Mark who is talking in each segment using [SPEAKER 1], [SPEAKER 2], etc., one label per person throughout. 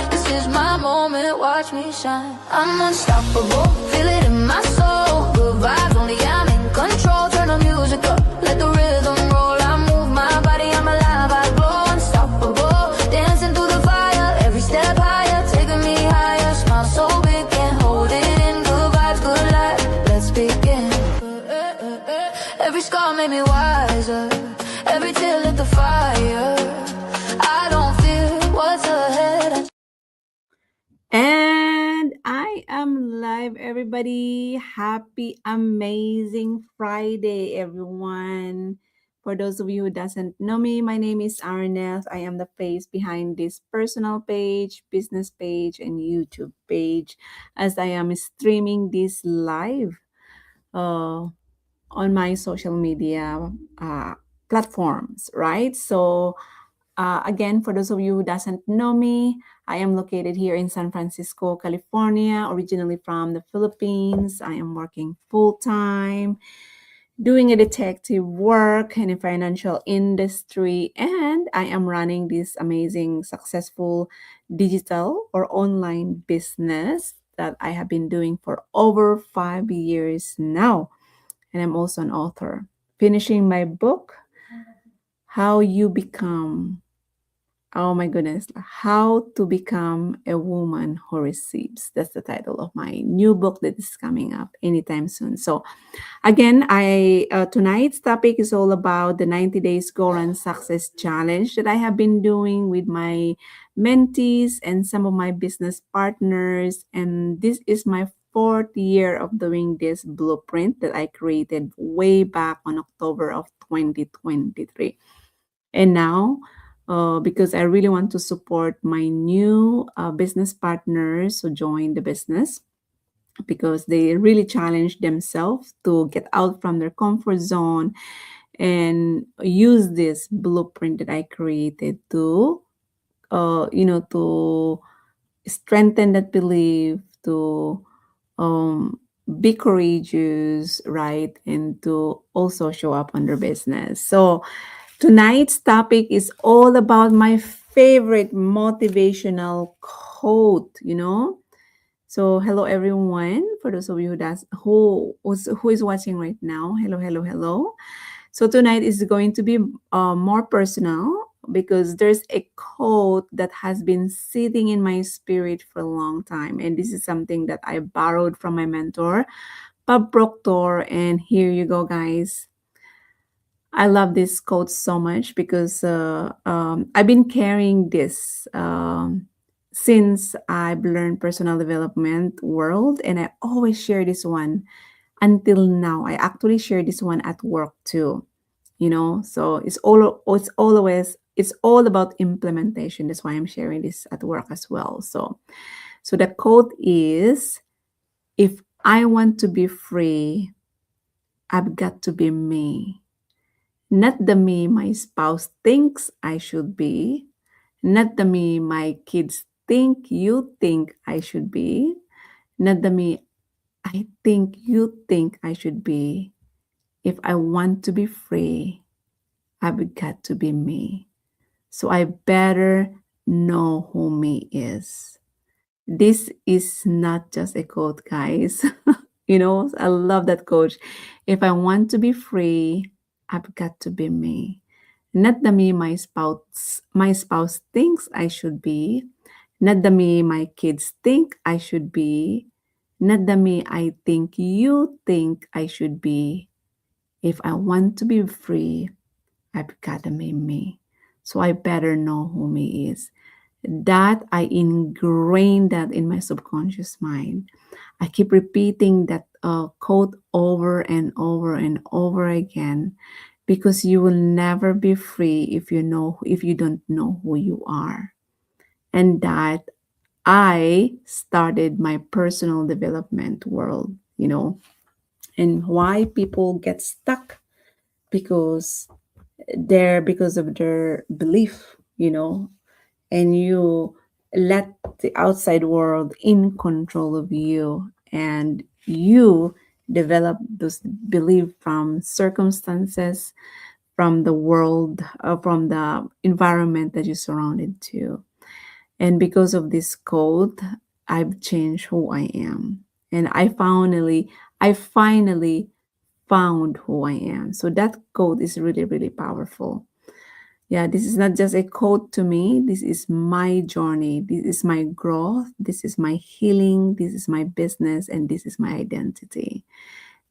[SPEAKER 1] This is my moment, watch me shine. I'm unstoppable, feel it in my soul. Good vibes only, I'm in control. Turn the music up, let the rhythm roll. I move my body, I'm alive, I glow. Unstoppable, dancing through the fire. Every step higher, taking me higher. Smile so big, can't hold it in. Good vibes, good life, let's begin. Every scar made me wiser. Every tear lit the fire. I don't fear what's ahead.
[SPEAKER 2] And I am live, everybody. Happy, amazing Friday, everyone. For those of you who doesn't know me, my name is Arnel. I am the face behind this personal page, business page, and YouTube page, as I am streaming this live uh, on my social media uh, platforms, right? So again, for those of you who doesn't know me, I am located here in San Francisco, California, originally from the Philippines. I am working full time, doing a detective work in a financial industry, and I am running this amazing, successful digital or online business that I have been doing for over 5 years now. And I'm also an author, finishing my book, How You Become Oh my goodness. How to Become a Woman Who Receives. That's the title of my new book that is coming up anytime soon. So again, I tonight's topic is all about the 90 days goal and success challenge that I have been doing with my mentees and some of my business partners. And this is my fourth year of doing this blueprint that I created way back on October of 2023. And now, because I really want to support my new business partners who join the business, because they really challenge themselves to get out from their comfort zone and use this blueprint that I created to, to strengthen that belief, to be courageous, right? And to also show up on their business. So tonight's topic is all about my favorite motivational quote. So hello everyone. For those of you who is watching right now, hello, hello, hello. So tonight is going to be more personal because there's a quote that has been sitting in my spirit for a long time, and this is something that I borrowed from my mentor, Bob Proctor. And here you go, guys. I love this quote so much because I've been carrying this since I've learned personal development world, and I always share this one until now. I actually share this one at work too. So it's all about implementation. That's why I'm sharing this at work as well. So the quote is, if I want to be free, I've got to be me. Not the me my spouse thinks I should be, not the me my kids think you think I should be, not the me I think you think I should be. If I want to be free, I've got to be me. So I better know who me is. This is not just a quote, guys. I love that quote. If I want to be free, I've got to be me. Not the me my spouse thinks I should be, not the me my kids think I should be, not the me I think you think I should be. If I want to be free, I've got to be me. So I better know who me is. That I ingrained that in my subconscious mind. I keep repeating that quote over and over and over again, because you will never be free if you don't know who you are. And that I started my personal development world. And why people get stuck, because because of their belief, and you let the outside world in control of you, and you develop this belief from circumstances, from the world, from the environment that you're surrounded to. And because of this quote, I've changed who I am. And I finally found who I am. So that quote is really, really powerful. Yeah, this is not just a quote to me. This is my journey. This is my growth. This is my healing. This is my business. And this is my identity.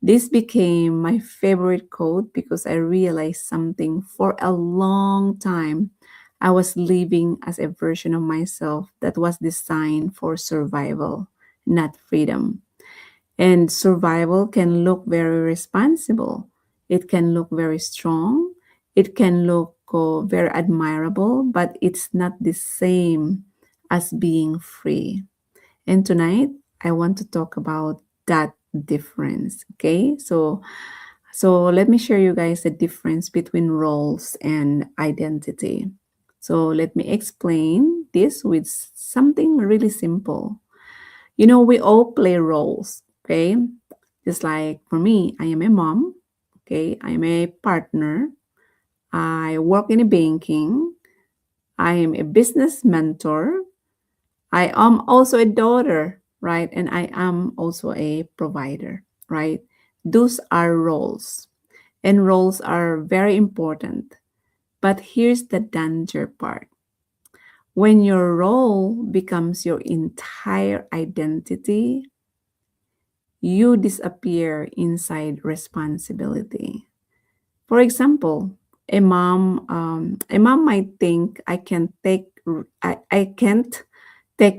[SPEAKER 2] This became my favorite quote because I realized something. For a long time, I was living as a version of myself that was designed for survival, not freedom. And survival can look very responsible. It can look very strong. It can look very admirable, but it's not the same as being free. And tonight, I want to talk about that difference. Okay, so let me share you guys the difference between roles and identity. So let me explain this with something really simple. We all play roles, okay? Just like for me, I am a mom, okay? I'm a partner. I work in a banking. I am a business mentor. I am also a daughter, right? And I am also a provider, right? Those are roles, and roles are very important. But here's the danger part. When your role becomes your entire identity, you disappear inside responsibility. For example, a mom might think I can't take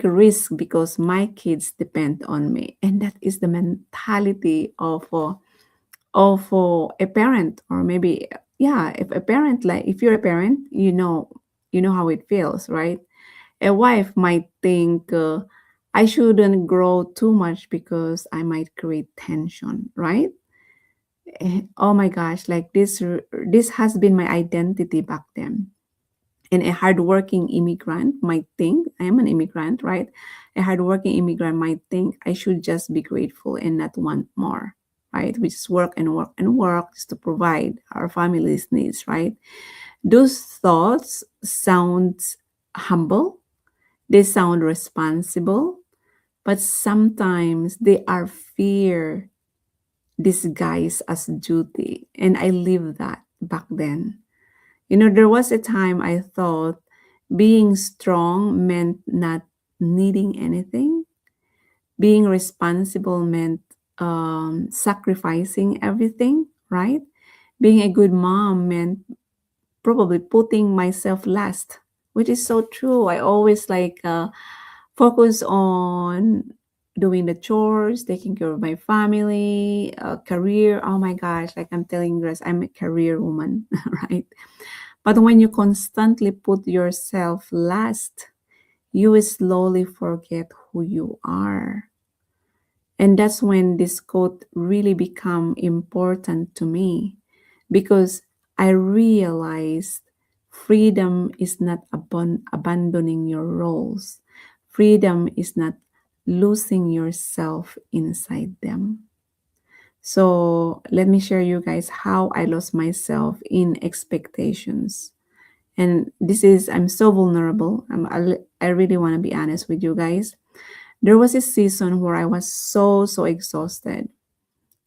[SPEAKER 2] risk because my kids depend on me, and that is the mentality of a parent. Or maybe, yeah, if a parent, like if you're a parent, you know how it feels, right? A wife might think, I shouldn't grow too much because I might create tension, right? Oh my gosh, like this has been my identity back then. And a hardworking immigrant might think, I am an immigrant, right? A hardworking immigrant might think I should just be grateful and not want more, right? We just work and work and work just to provide our family's needs, right? Those thoughts sound humble, they sound responsible, but sometimes they are fear disguised as duty. And I lived that back then. There was a time I thought being strong meant not needing anything. Being responsible meant sacrificing everything, right? Being a good mom meant probably putting myself last, which is so true. I always focus on doing the chores, taking care of my family, career. Oh my gosh, like I'm telling you guys, I'm a career woman, right? But when you constantly put yourself last, you will slowly forget who you are. And that's when this quote really become important to me, because I realized freedom is not abandoning your roles. Freedom is not losing yourself inside them. So let me share you guys how I lost myself in expectations. And I'm so vulnerable. I really want to be honest with you guys. There was a season where I was so exhausted.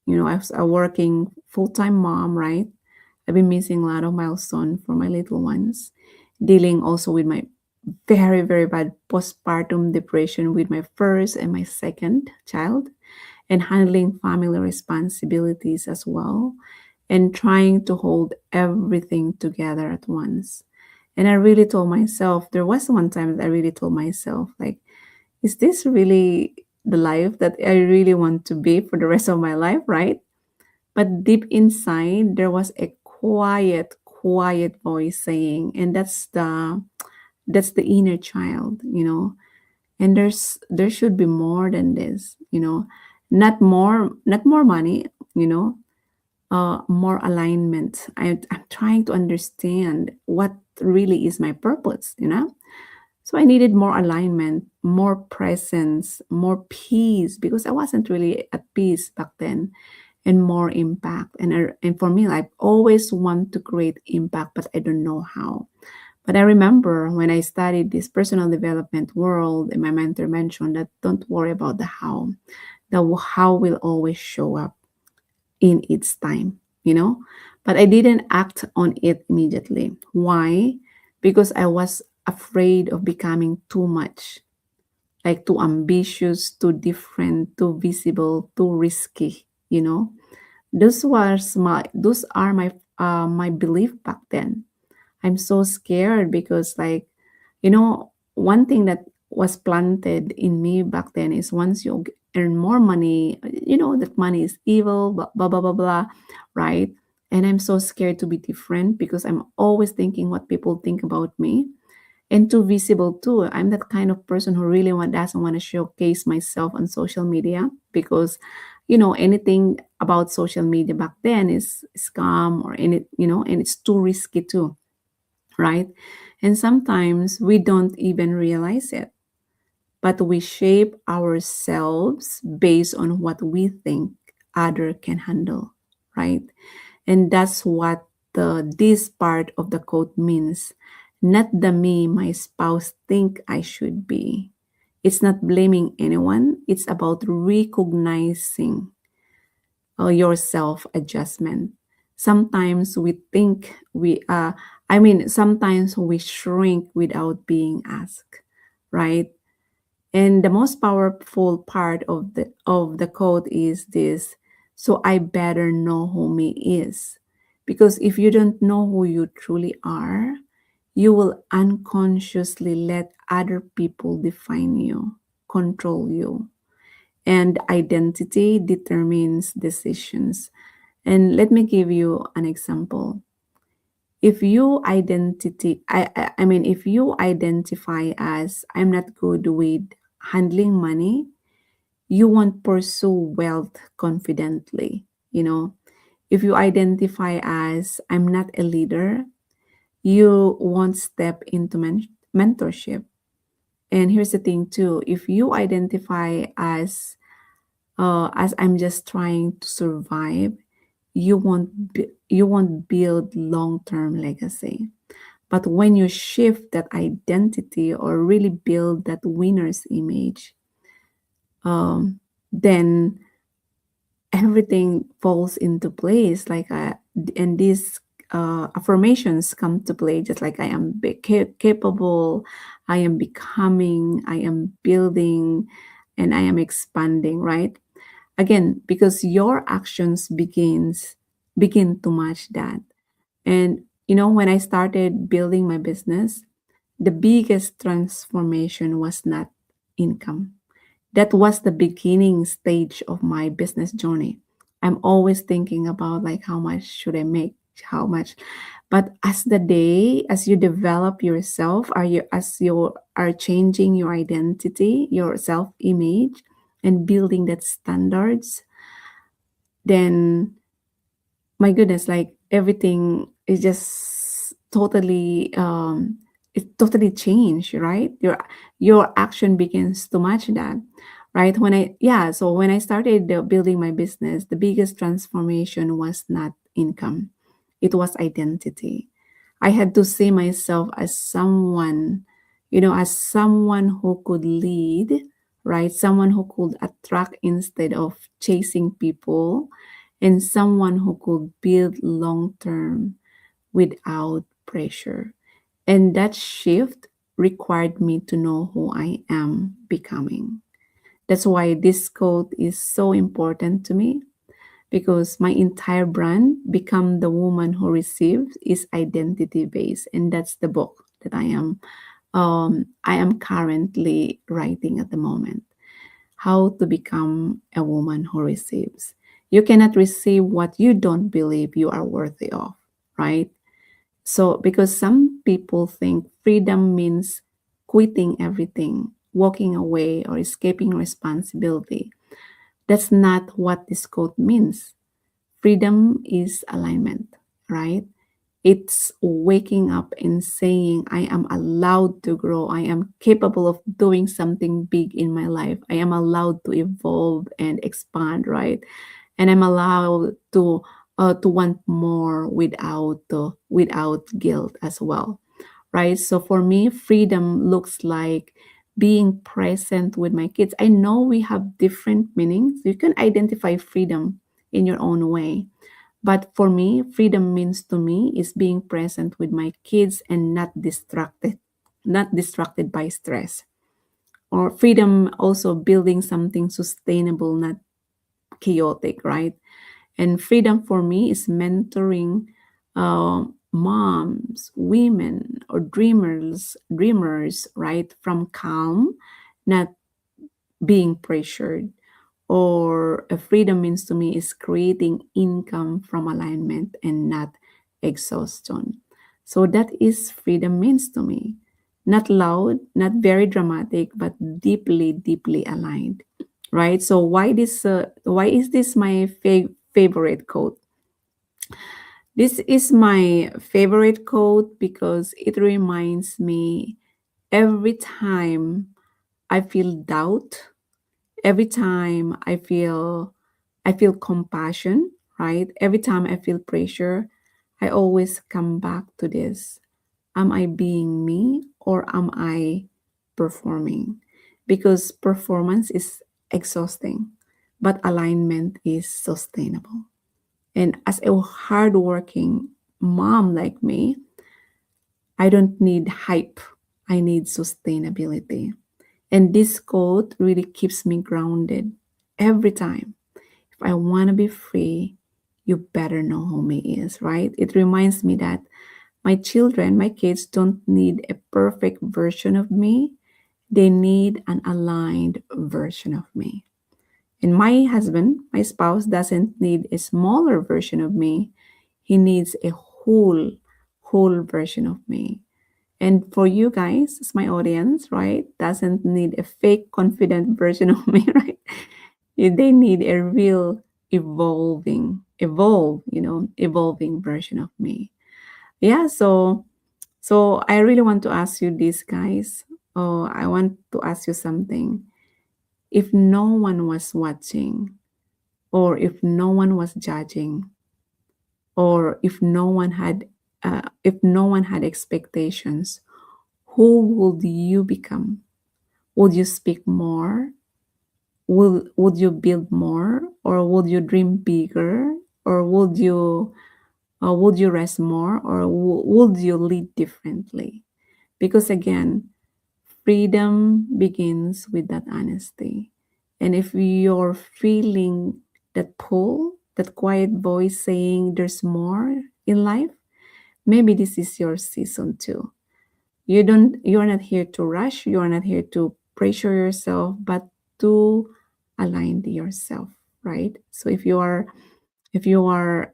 [SPEAKER 2] I was a working full-time mom, right? I've been missing a lot of milestones for my little ones, dealing also with my very, very bad postpartum depression with my first and my second child, and handling family responsibilities as well, and trying to hold everything together at once. And I really told myself, there was one time that I really told myself, like, is this really the life that I really want to be for the rest of my life, right? But deep inside, there was a quiet voice saying, and that's the inner child. And there should be more than this. Not more money, you know, more alignment. I'm trying to understand what really is my purpose. So I needed more alignment, more presence, more peace, because I wasn't really at peace back then, and more impact. And for me, I always want to create impact, but I don't know how. But I remember when I studied this personal development world, and my mentor mentioned that don't worry about the how. The how will always show up in its time, you know? But I didn't act on it immediately. Why? Because I was afraid of becoming too much, like too ambitious, too different, too visible, too risky, you know? Those are my belief back then. I'm so scared because, like, one thing that was planted in me back then is once you earn more money, that money is evil, blah, blah, blah, blah, blah, right? And I'm so scared to be different because I'm always thinking what people think about me, and too visible too. I'm that kind of person who really doesn't want to showcase myself on social media because, anything about social media back then is scam or any, and it's too risky too, right? And sometimes we don't even realize it, but we shape ourselves based on what we think other can handle, right? And that's what this part of the quote means. Not the me my spouse think I should be. It's not blaming anyone. It's about recognizing your self adjustment. Sometimes we think sometimes we shrink without being asked, right? And the most powerful part of the code is this. So I better know who me is. Because if you don't know who you truly are, you will unconsciously let other people define you, control you. And identity determines decisions. And let me give you an example. If you identify as I'm not good with handling money, you won't pursue wealth confidently. If you identify as I'm not a leader, you won't step into mentorship. And here's the thing too: if you identify as I'm just trying to survive, you won't build long-term legacy. But when you shift that identity or really build that winner's image, then everything falls into place. And these affirmations come to play, just like I am capable, I am becoming, I am building, and I am expanding, right? Again, because your actions begin to match that. And when I started building my business, the biggest transformation was not income. That was the beginning stage of my business journey. I'm always thinking about, like, how much should I make, how much. But as you develop yourself, as you are changing your identity, your self image, and building that standards, then my goodness, like, everything is just totally changed, right? Your action begins to match that, right? When I started building my business, the biggest transformation was not income, it was identity. I had to see myself as someone, who could lead, right? Someone who could attract instead of chasing people, and someone who could build long term without pressure. And that shift required me to know who I am becoming. That's why this quote is so important to me, because my entire brand, Become the Woman Who Receives, is identity based. And that's the book that I am currently writing at the moment. How to become a woman who receives. You cannot receive what you don't believe you are worthy of, right? So, because some people think freedom means quitting everything, walking away, or escaping responsibility. That's not what this quote means. Freedom is alignment, right? It's waking up and saying, I am allowed to grow. I am capable of doing something big in my life. I am allowed to evolve and expand, right? And I'm allowed to want more without guilt as well, right? So for me, freedom looks like being present with my kids. I know we have different meanings. You can identify freedom in your own way. But for me, freedom means to me is being present with my kids and not distracted by stress. Or freedom also building something sustainable, not chaotic, right? And freedom for me is mentoring moms, women, or dreamers, right? From calm, not being pressured. Or a freedom means to me is creating income from alignment and not exhaustion. So that is freedom means to me. Not loud, not very dramatic, but deeply, deeply aligned. Right? So why is this my favorite quote? This is my favorite quote because it reminds me every time I feel doubt, every time I feel compassion, right? Every time I feel pressure, I always come back to this. Am I being me or am I performing? Because performance is exhausting, but alignment is sustainable. And as a hardworking mom like me, I don't need hype. I need sustainability. And this quote really keeps me grounded every time. If I want to be free, you better know who me is, right? It reminds me that my children, my kids don't need a perfect version of me. They need an aligned version of me. And my husband, my spouse, doesn't need a smaller version of me. He needs a whole version of me. And for you guys, as my audience, right, doesn't need a fake confident version of me, right? They need a real evolving version of me. Yeah, so I really want to ask you this, guys. Oh, I want to ask you something. If no one was watching, or if no one was judging, or if no one had expectations, who would you become? Would you speak more? Would you build more, or would you dream bigger, or would you rest more, or would you lead differently? Because again, freedom begins with that honesty. And if you're feeling that pull, that quiet voice saying there's more in life, maybe this is your season too. You're not here to rush, you're not here to pressure yourself, but to align yourself, right? So if you are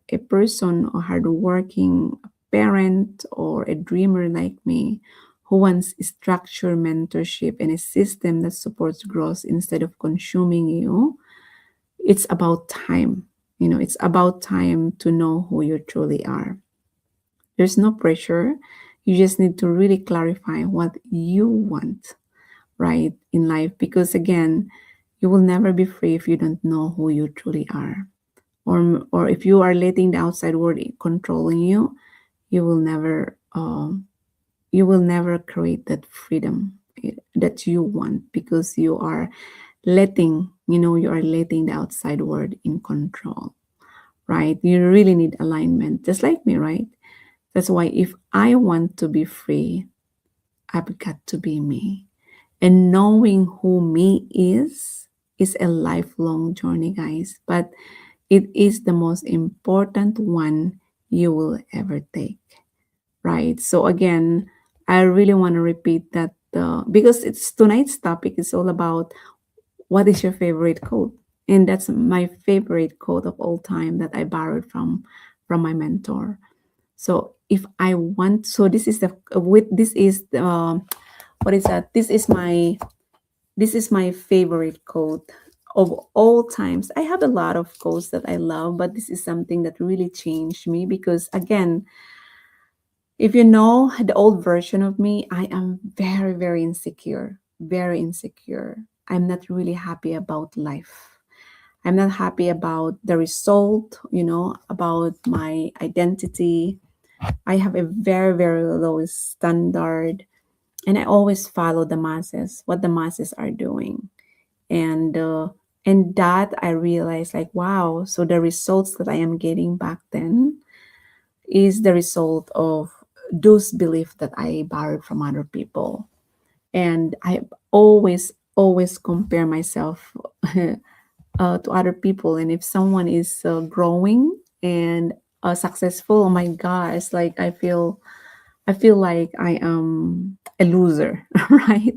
[SPEAKER 2] a person or hardworking parent or a dreamer like me who wants structure, mentorship, and a system that supports growth instead of consuming you, it's about time. It's about time to know who you truly are. There's no pressure. You just need to really clarify what you want, right, in life. Because again, you will never be free if you don't know who you truly are. Or if you are letting the outside world controlling you, you will never create that freedom that you want, because you are letting the outside world in control, right? You really need alignment, just like me, right? That's why if I want to be free, I've got to be me. And knowing who me is a lifelong journey, guys. But it is the most important one you will ever take, right? So again, I really want to repeat that because it's tonight's topic is all about what is your favorite quote, and that's my favorite quote of all time that I borrowed from my mentor. So if I want, so this is the with this is the, what is that? This is my favorite quote of all times. I have a lot of quotes that I love, but this is something that really changed me because again, if you know the old version of me, I am very, very insecure. Very insecure. I'm not really happy about life. I'm not happy about the result, about my identity. I have a very, very low standard, and I always follow the masses, what the masses are doing. And that I realized, like, wow, so the results that I am getting back then is the result of those beliefs that I borrowed from other people. And I always compare myself to other people. And if someone is growing and successful, oh my gosh, like I feel like I am a loser, right?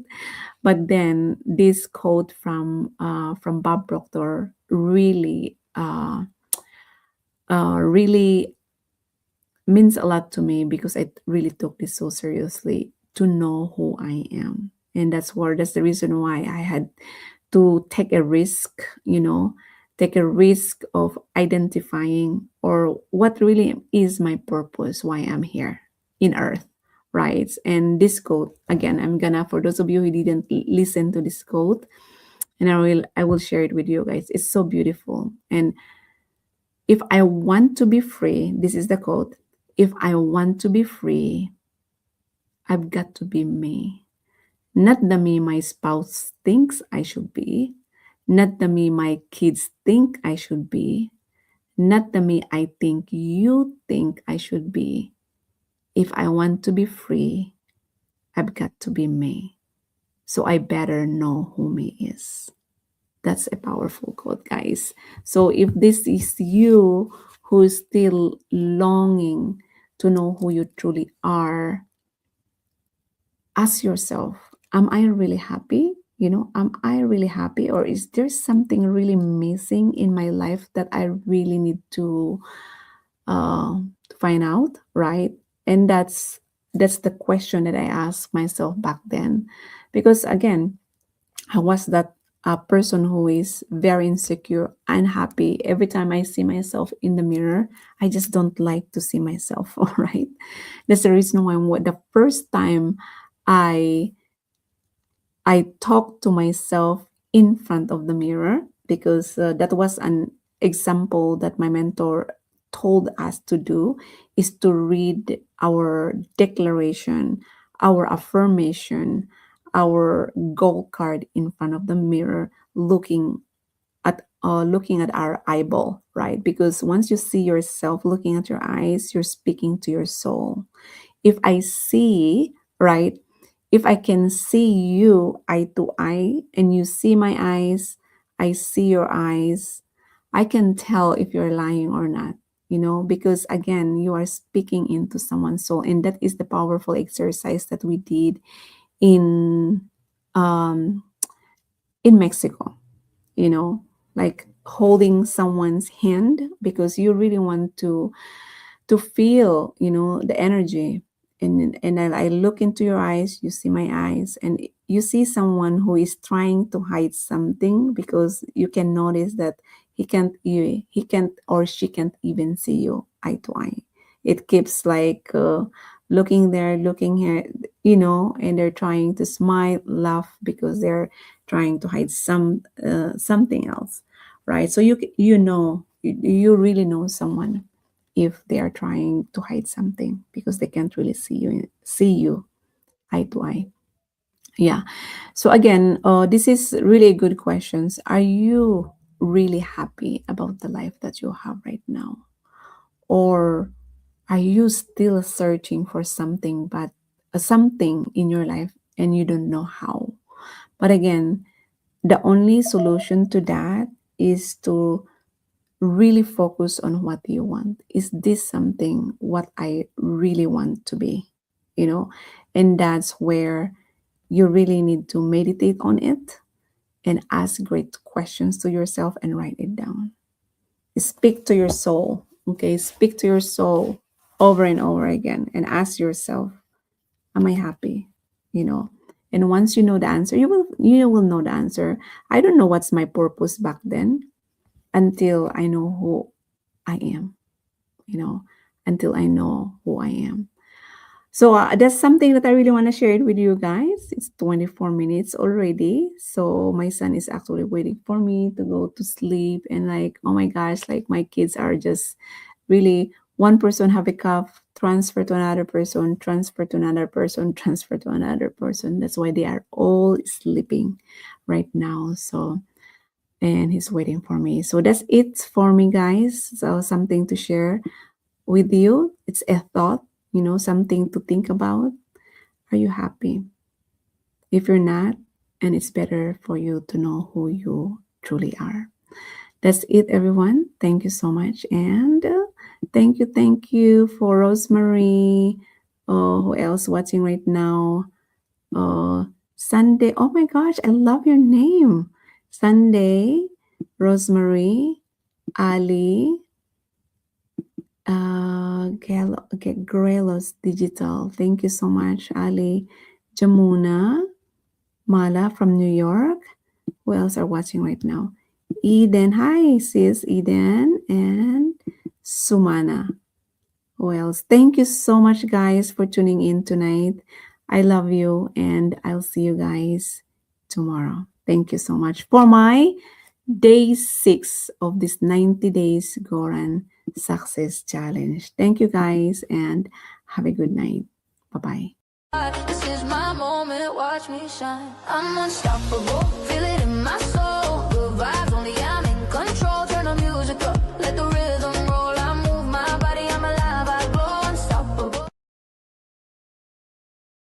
[SPEAKER 2] But then this quote from Bob Proctor really really means a lot to me, because I really took this so seriously, to know who I am. And that's the reason why I had to take a risk, take a risk of identifying or what really is my purpose, why I'm here in earth, right? And this quote, again, I'm gonna, for those of you who didn't listen to this quote, and I will share it with you guys. It's so beautiful. And if I want to be free, this is the quote: if I want to be free, I've got to be me. Not the me my spouse thinks I should be, not the me my kids think I should be, not the me I think you think I should be. If I want to be free, I've got to be me. So I better know who me is. That's a powerful quote, guys. So if this is you who is still longing to know who you truly are, ask yourself, am I really happy? Am I really happy? Or is there something really missing in my life that I really need to find out, right? And that's the question that I asked myself back then. Because again, I was that person who is very insecure, unhappy. Every time I see myself in the mirror, I just don't like to see myself, all right? That's the reason why the first time I I talked to myself in front of the mirror, because that was an example that my mentor told us to do, is to read our declaration, our affirmation, our goal card in front of the mirror, looking at our eyeball, right? Because once you see yourself looking at your eyes, you're speaking to your soul. If I see, right, if I can see you eye to eye and you see my eyes, I see your eyes, I can tell if you're lying or not, because again, you are speaking into someone's soul. And that is the powerful exercise that we did in um in Mexico, you know, like holding someone's hand, because you really want to feel, the energy. And I look into your eyes, you see my eyes, and you see someone who is trying to hide something, because you can notice that he can't or she can't even see you eye to eye. It keeps like looking there, looking here, and they're trying to smile, laugh, because they're trying to hide something else, right? So you really know someone if they are trying to hide something, because they can't really see you eye to eye. Yeah. So again, this is really good questions. Are you really happy about the life that you have right now, or are you still searching for something, but something in your life, and you don't know how? But again, the only solution to that is to really focus on what you want. Is this something what I really want to be? You know, and that's where you really need to meditate on it and ask great questions to yourself and write it down. Speak to your soul, okay? Speak to your soul over and over again and ask yourself, am I happy? You know, and once you know the answer, you will know the answer. I don't know what's my purpose back then, until I know who I am, you know, until I know who I am. So that's something that I really want to share it with you guys. It's 24 minutes already. So my son is actually waiting for me to go to sleep. And like, oh my gosh, like my kids are just really, one person have a cough, transfer to another person, transfer to another person, transfer to another person. That's why they are all sleeping right now. So, and he's waiting for me. So that's it for me, guys. So something to share with you. It's a thought, something to think about. Are you happy? If you're not, and it's better for you to know who you truly are. That's it, everyone. Thank you so much. And thank you for Rosemary. Who else watching right now? Uh, Sunday. Oh my gosh, I love your name. Sunday, Rosemary, Ali, Grelos Digital. Thank you so much, Ali. Jamuna, Mala from New York. Who else are watching right now? Eden. Hi, sis Eden. And Sumana. Who else? Thank you so much, guys, for tuning in tonight. I love you, and I'll see you guys tomorrow. Thank you so much for my day 6 of this 90 days Goran Success Challenge. Thank you, guys, and have a good night. Bye-bye.
[SPEAKER 1] This is my moment, watch me shine. I'm unstoppable, feel it in my soul. Good vibes.